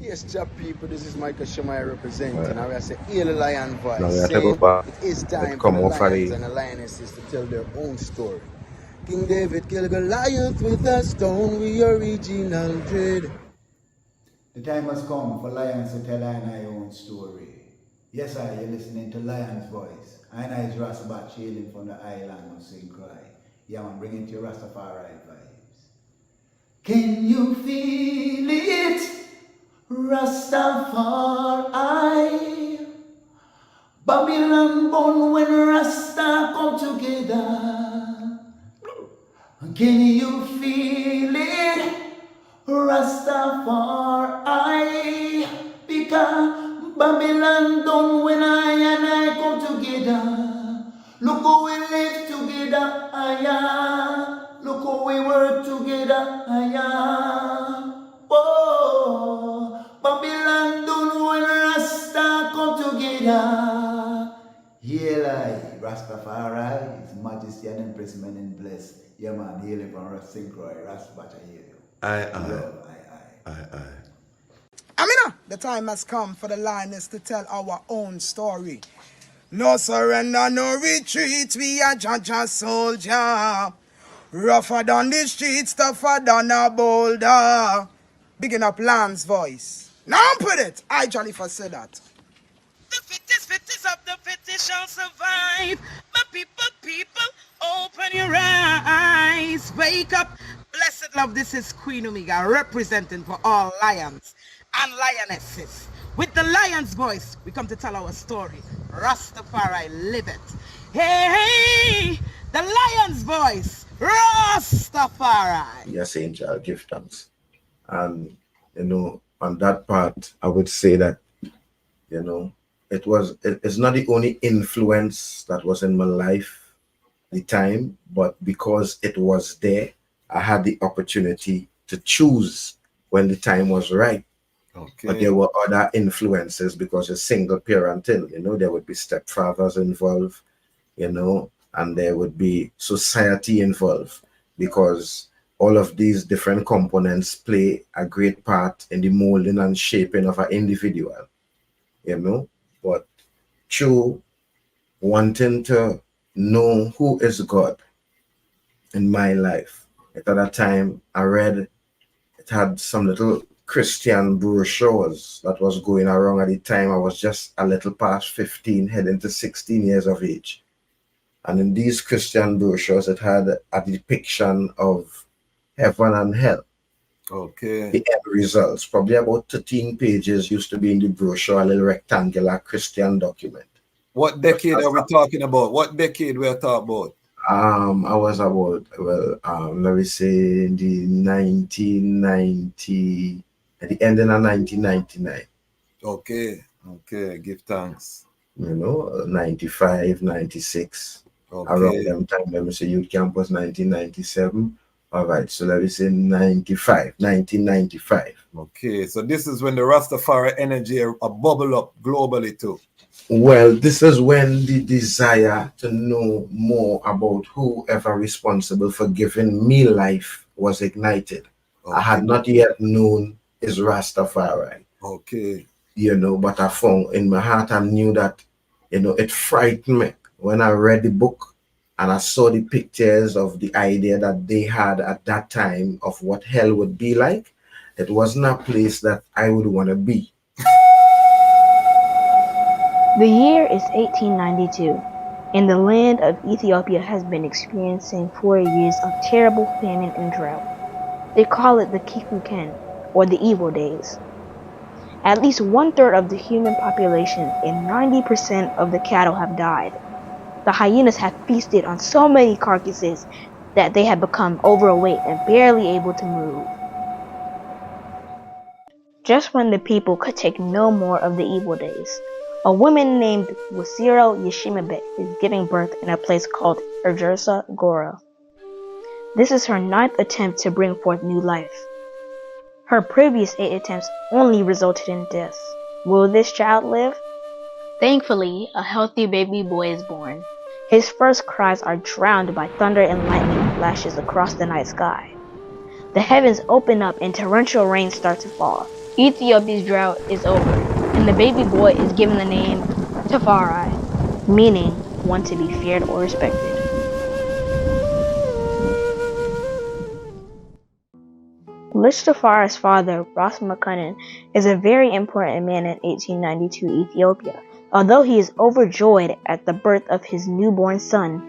Yes, job people, this is Michael Shamai representing. I will say, Hail the Lion Now we voice, have to go saying back. it is It time for come the off of lions the and the lionesses to tell their own story. King David killed Goliath with a stone, we original dread. The time has come for lions to tell I and I own story. Yes, you're listening to Lion's Voice. I and I is Rasbat hailing from the island of St. Croix. Yeah, man, bringing to your Rastafari vibes. Can you feel it? Rastafari. Babylon born when Rasta come together. Can you feel it? Rastafari, because Babylon done when I and I come together. Look how we live together, aya. Look how we work together, aya. Oh, Babylon done when Rasta come together. Hail I, Rastafari, His Majesty and Empress Men in Bless. Yeah man, hail him from St. Croix, Rasbata, hail you. Love, aye. Amina, the time has come for the lioness to tell our own story. No surrender, no retreat, we are Jaja soldier. Rougher than the streets, tougher than a boulder. Bigging up Lamb's voice. Now put it, I jolly for say that. The fittest of the fittest shall survive. My people, open your eyes. Wake up. Blessed love, this is Queen Omega representing for all lions and lionesses. With the lion's voice, we come to tell our story. Rastafari, live it. Hey, the lion's voice. Rastafari. yes, angel, give thanks. And on that part, I would say that, it's not the only influence that was in my life at the time, but because it was there, I had the opportunity to choose when the time was right. But there were other influences because it's single parenting, there would be stepfathers involved, and there would be society involved because all of these different components play a great part in the molding and shaping of an individual, but through wanting to know who is God in my life. At that time, I read it had some little Christian brochures that was going around at the time. I was just a little past 15, heading to 16 years of age. And in these Christian brochures, it had a depiction of heaven and hell. Okay. The end results, probably about 13 pages, used to be in the brochure, a little rectangular Christian document. What decade are we talking about? What decade we are talking about? I was about, let me say in the 1990, at the ending of 1999. Okay, give thanks. 95, 96. Okay. Around them time, let me say Youth Campus 1997. All right, so let me say 1995. Okay, so this is when the Rastafari energy a bubble up globally too. Well, this is when the desire to know more about whoever responsible for giving me life was ignited. Okay. I had not yet known is Rastafari. Okay. But I found in my heart, I knew that, it frightened me when I read the book and I saw the pictures of the idea that they had at that time of what hell would be like. It wasn't a place that I would want to be. The year is 1892, and the land of Ethiopia has been experiencing 4 years of terrible famine and drought. They call it the Kikuken, or the evil days. At least 1/3 of the human population and 90% of the cattle have died. The hyenas have feasted on so many carcasses that they have become overweight and barely able to move. Just when the people could take no more of the evil days, a woman named Wasiro Yeshimabet is giving birth in a place called Erjersa Gora. This is her 9th attempt to bring forth new life. Her previous 8 attempts only resulted in death. Will this child live? Thankfully, a healthy baby boy is born. His first cries are drowned by thunder and lightning flashes across the night sky. The heavens open up and torrential rain starts to fall. Ethiopia's drought is over, and the baby boy is given the name Tafari, meaning one to be feared or respected. Lich Tafari's father, Ras Tafari, is a very important man in 1892 Ethiopia. Although he is overjoyed at the birth of his newborn son,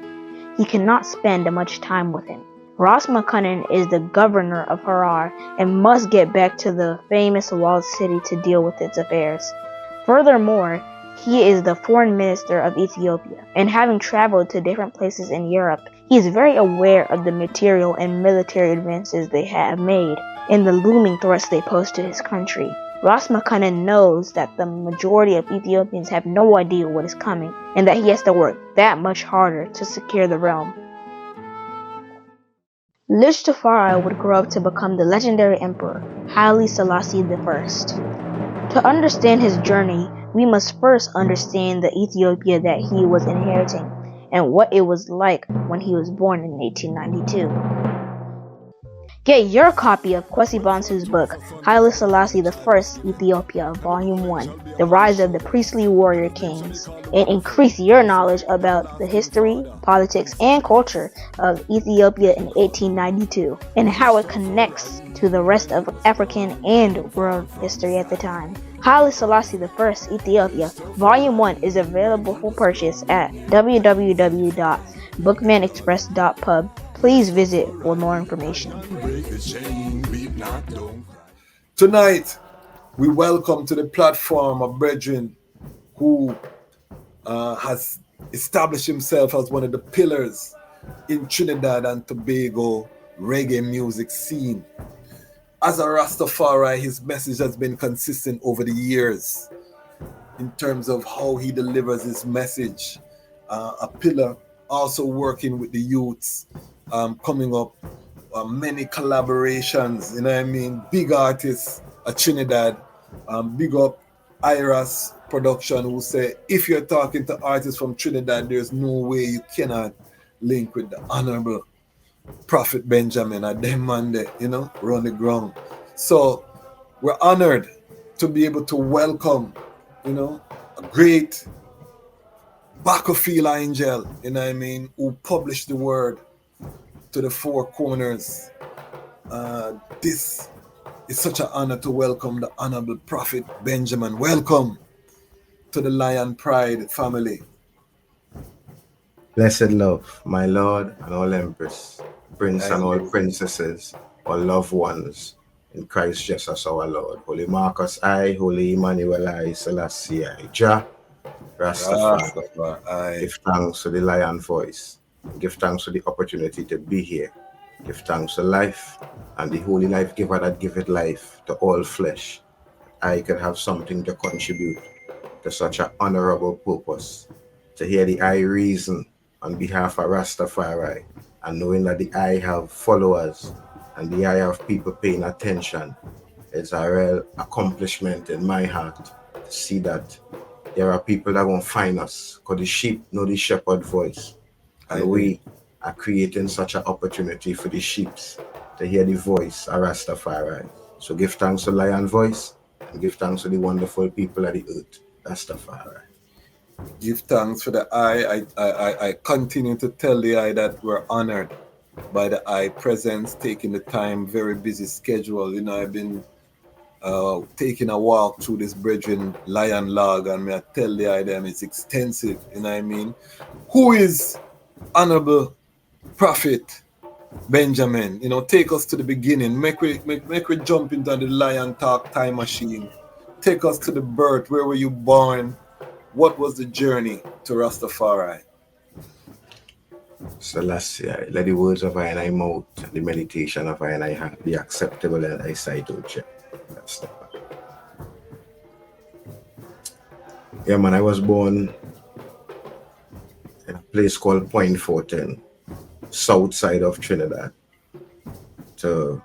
he cannot spend much time with him. Ras Tafari is the governor of Harar and must get back to the famous walled city to deal with its affairs. Furthermore, he is the foreign minister of Ethiopia, and having traveled to different places in Europe, he is very aware of the material and military advances they have made and the looming threats they pose to his country. Ras Tafari knows that the majority of Ethiopians have no idea what is coming, and that he has to work that much harder to secure the realm. Lich Tafari would grow up to become the legendary emperor, Haile Selassie I. To understand his journey, we must first understand the Ethiopia that he was inheriting and what it was like when he was born in 1892. Get your copy of Kwesi Bansu's book, Haile Selassie I, Ethiopia, Volume 1, The Rise of the Priestly Warrior Kings, and increase your knowledge about the history, politics, and culture of Ethiopia in 1892, and how it connects to the rest of African and world history at the time. Haile Selassie I, Ethiopia, Volume 1 is available for purchase at www.bookmanexpress.pub. Please visit for more information. Tonight, we welcome to the platform a brethren who has established himself as one of the pillars in Trinidad and Tobago reggae music scene. As a Rastafari, his message has been consistent over the years in terms of how he delivers his message. A pillar, also working with the youths, coming up, many collaborations, you know what I mean? Big artists at Trinidad, big up Iras Production, who say, if you're talking to artists from Trinidad, there's no way you cannot link with the Honorable Prophet Benjamin at them Monday, you know, run the ground. So we're honored to be able to welcome, you know, a great battlefield angel, you know what I mean, who published the word to the four corners. This is such an honor to welcome the Honorable Prophet Benjamin. Welcome to the Lion Pride family. Blessed love, my Lord and all Empress, Prince and all princesses, all loved ones, in Christ Jesus our Lord. Holy Marcus I, Holy Emmanuel I, Selassie I, Jah, Ras Tafari. Give thanks to the Lion voice. Give thanks for the opportunity to be here. Give thanks to life and the holy life giver that giveth life to all flesh. I could have something to contribute to such an honorable purpose. To hear the I reason on behalf of Rastafari, and knowing that the I have followers and the I have people paying attention, is a real accomplishment in my heart to see that there are people that won't find us, because the sheep know the shepherd voice. And we are creating such an opportunity for the sheep to hear the voice of Rastafari. So give thanks to Lion Voice and give thanks to the wonderful people of the earth, Rastafari. Give thanks for the I continue to tell the I that we're honored by the I presence, taking the time, very busy schedule. You know, I've been taking a walk through this brethren Lion log, and I tell the I them it's extensive, you know what I mean? Who is Honorable Prophet Benjamin? You know, take us to the beginning. Make we jump into the Lion Talk time machine. Take us to the birth. Where were you born? What was the journey to Rastafari? Selassie, let the words of I and I mouth, the meditation of I and I heart be acceptable in thy sight, O Jah. Rastafari. Yeah, man, I was born in a place called Point Fortin, south side of Trinidad, to,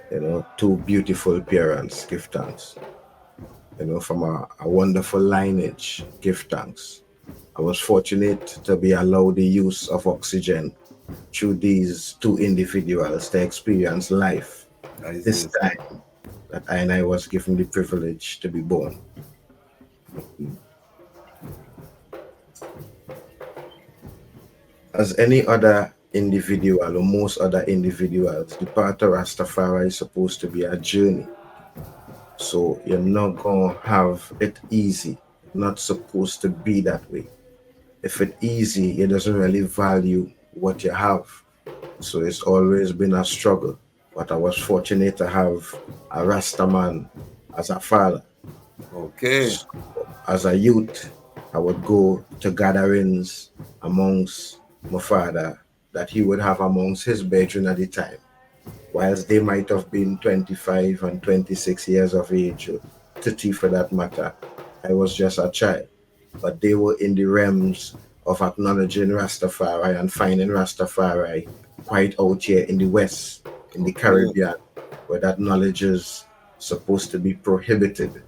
you know, two beautiful parents. Give thanks. You know, from a wonderful lineage. Give thanks. I was fortunate to be allowed the use of oxygen through these two individuals to experience life. This time that I was given the privilege to be born. As any other individual or most other individuals, the path of Rastafari is supposed to be a journey. So you're not going to have it easy. Not supposed to be that way. If it's easy, it doesn't really value what you have. So it's always been a struggle. But I was fortunate to have a Rasta man as a father. Okay. So as a youth, I would go to gatherings amongst my father that he would have amongst his brethren at the time. Whilst they might have been 25 and 26 years of age, or 30 for that matter, I was just a child. But they were in the realms of acknowledging Rastafari and finding Rastafari quite out here in the West, in the Caribbean, where that knowledge is supposed to be prohibited,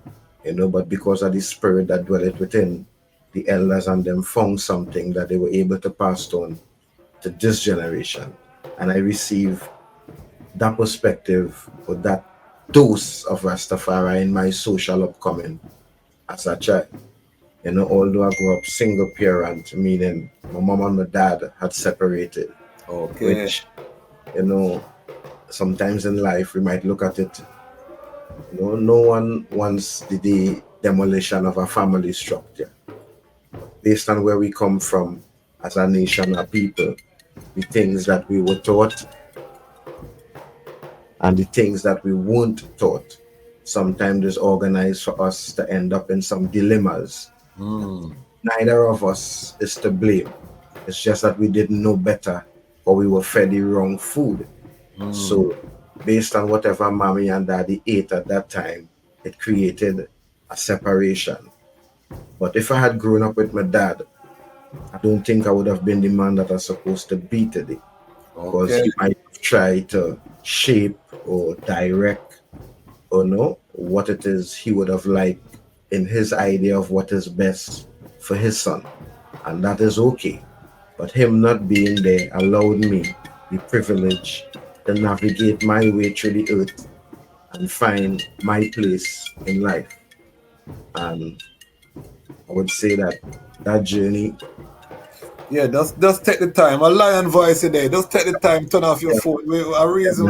but because of the spirit that dwelleth within, the elders and them found something that they were able to pass on to this generation. And I received that perspective or that dose of Rastafari in my social upcoming as a child. Although I grew up single parent, meaning my mom and my dad had separated, which, sometimes in life we might look at it, no one wants the demolition of a family structure. Based on where we come from as a nation, a people, the things that we were taught and the things that we weren't taught, sometimes is organized for us to end up in some dilemmas. Neither of us is to blame. It's just that we didn't know better or we were fed the wrong food. So based on whatever mommy and daddy ate at that time, it created a separation. But if I had grown up with my dad, I don't think I would have been the man that I'm supposed to be today. Because he might have tried to shape or direct or know what it is he would have liked in his idea of what is best for his son. And that is okay. But him not being there allowed me the privilege to navigate my way through the earth and find my place in life. And I would say that journey. Yeah, just take the time. A lion voice today. Just take the time, turn off your phone. A reason.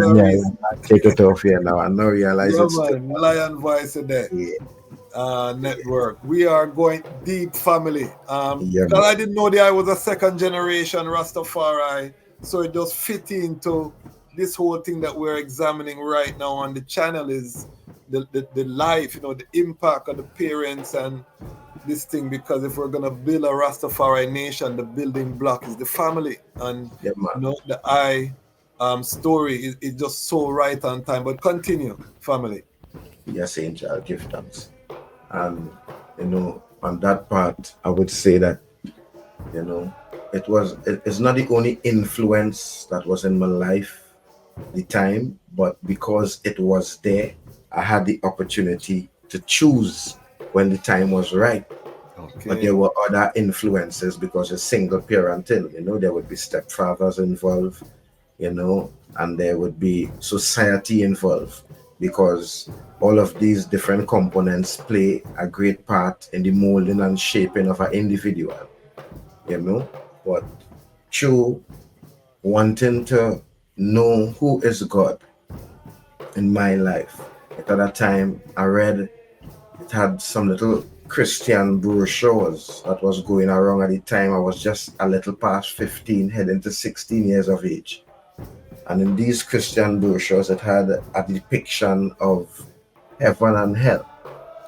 Take it off here now. I now realize it's man, lion voice today. Network. We are going deep, family. Because I didn't know that I was a second generation Rastafari, so it just fit into this whole thing that we're examining right now on the channel is the life, the impact of the parents and this thing, because if we're gonna build a Rastafari nation, the building block is the family, and the story is just so right on time. But continue, family. Yes, Angel, I'll give thanks. And on that part, I would say that it's not the only influence that was in my life at the time, but because it was there, I had the opportunity to choose when the time was right. But there were other influences because it's single parenting, there would be stepfathers involved, and there would be society involved, because all of these different components play a great part in the molding and shaping of an individual, but through wanting to know who is God in my life. At that time, I read it had some little Christian brochures that was going around at the time. I was just a little past 15, heading to 16 years of age. And in these Christian brochures, it had a depiction of heaven and hell.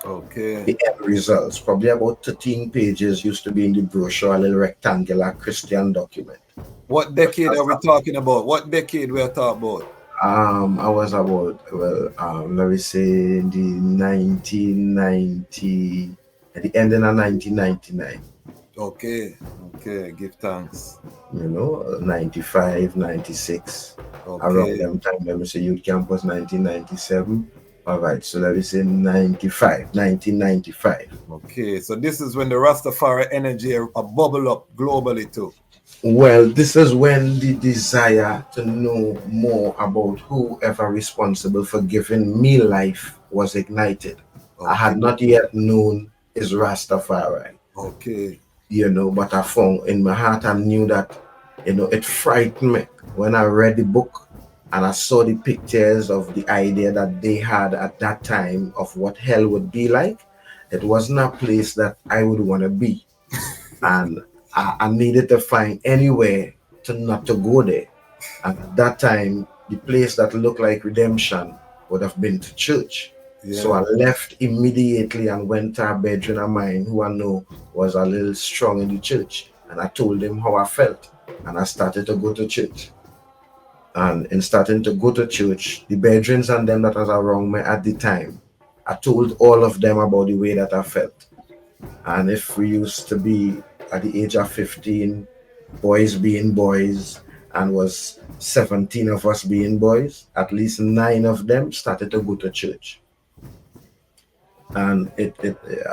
The end results, probably about 13 pages, used to be in the brochure, a little rectangular Christian document. What decade are we talking about? What decade we are talking about? I was about, let me say, in the 1990, at the ending of 1999. Okay, give thanks. 95, 96. Around them time, let me say Youth Campus 1997. All right, so let me say 1995. Okay, so this is when the Rastafari energy bubble up globally too. Well, this is when the desire to know more about whoever responsible for giving me life was ignited. I Okay. had not yet known is Ras Tafari, Okay. but I found in my heart I knew that, it frightened me when I read the book and I saw the pictures of the idea that they had at that time of what hell would be like. It wasn't a place that I would want to be. And I needed to find anywhere to not to go there. And at that time, the place that looked like redemption would have been to church. Yeah. So I left immediately and went to a bedroom of mine who I know was a little strong in the church. And I told him how I felt. And I started to go to church. And in starting to go to church, the bedrooms and them that was around me at the time, I told all of them about the way that I felt. And if we used to be at the age of 15, boys being boys, and was 17 of us being boys, at least 9 of them started to go to church. And it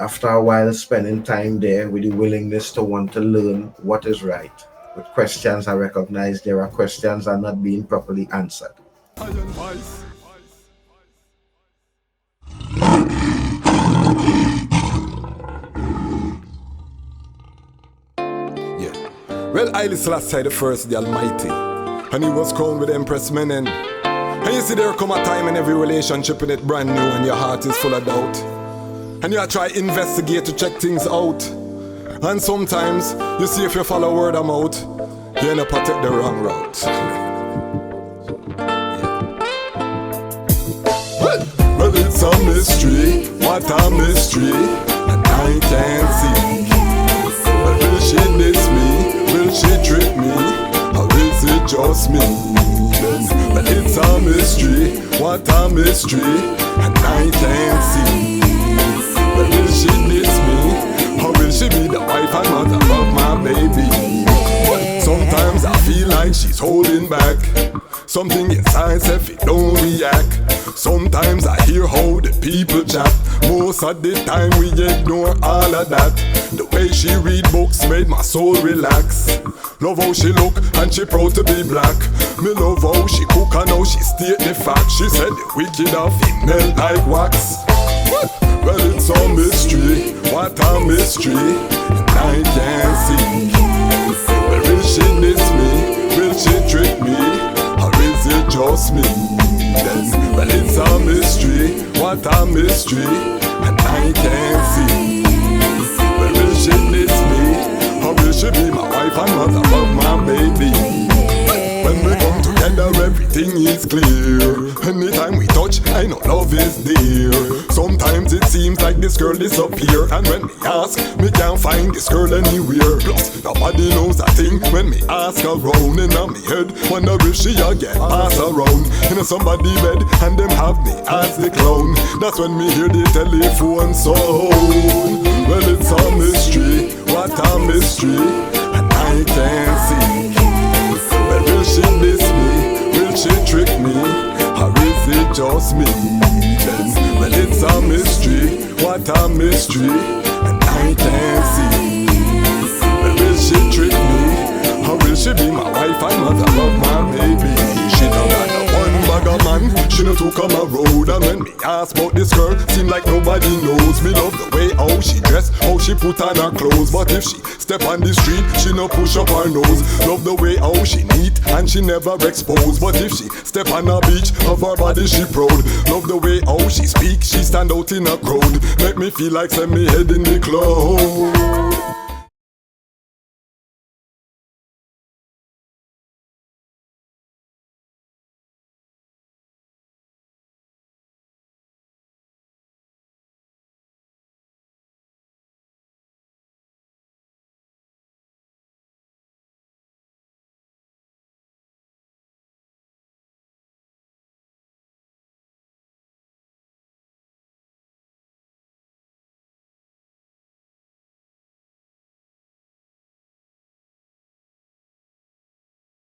after a while spending time there with the willingness to want to learn what is right, with questions I recognize there are questions are not being properly answered. Well, Haile Selassie the first, the Almighty, and he was crowned with Empress Menen. And you see there come a time in every relationship in it brand new and your heart is full of doubt. And you try investigate to check things out. And sometimes, you see if you follow word of mouth, you end up take the wrong route. Well, it's a mystery, what a mystery, and I can't see. But will she diss me? Will she trick me? Or is it just me? But it's a mystery, what a mystery, and I can't see. But will she diss me? Or will she be the wife and mother of my baby? Sometimes I feel like she's holding back. Something inside says it don't react. Sometimes I hear how the people chat. Most of the time we ignore all of that. The way she read books made my soul relax. Love how she look and she proud to be black. Me love how she cook and how she state the fact. She said the wicked are female like wax. Well, it's a mystery, what a mystery, and I can't see. Well, will she diss me? Will she trick me? Or is it just me? Well, it's a mystery, what a mystery, and I can't see. Well, will she diss me? Or will she be my wife and mother of my baby? When we come together, everything is clear. Anytime we touch, I know love is there. Sometimes it seems like this girl disappear, and when me ask, me can't find this girl anywhere. Plus, nobody knows a thing when me ask around. And on me head, wonder if she again pass around in somebody bed, and them have me as the clown. That's when me hear the telephone sound. Well, it's a mystery, what a mystery, and I can't see. Well, will she diss me? Will she trick me? Or is it just me? Well, it's a mystery, what a mystery, and I can't see. Well, will she trick me? Or will she be my wife and mother of my baby? She don't got no one bag of man, she no took on my road. And when me ask about this girl, seem like nobody knows. Me love the way how she dress, how she put on her clothes. But if she step on the street, she no push up her nose. Love the way how she neat and she never expose. But if she step on a beach, of her body she proud. Love the way how she speak, she stand out in a crowd. Make me feel like send me head in the cloud.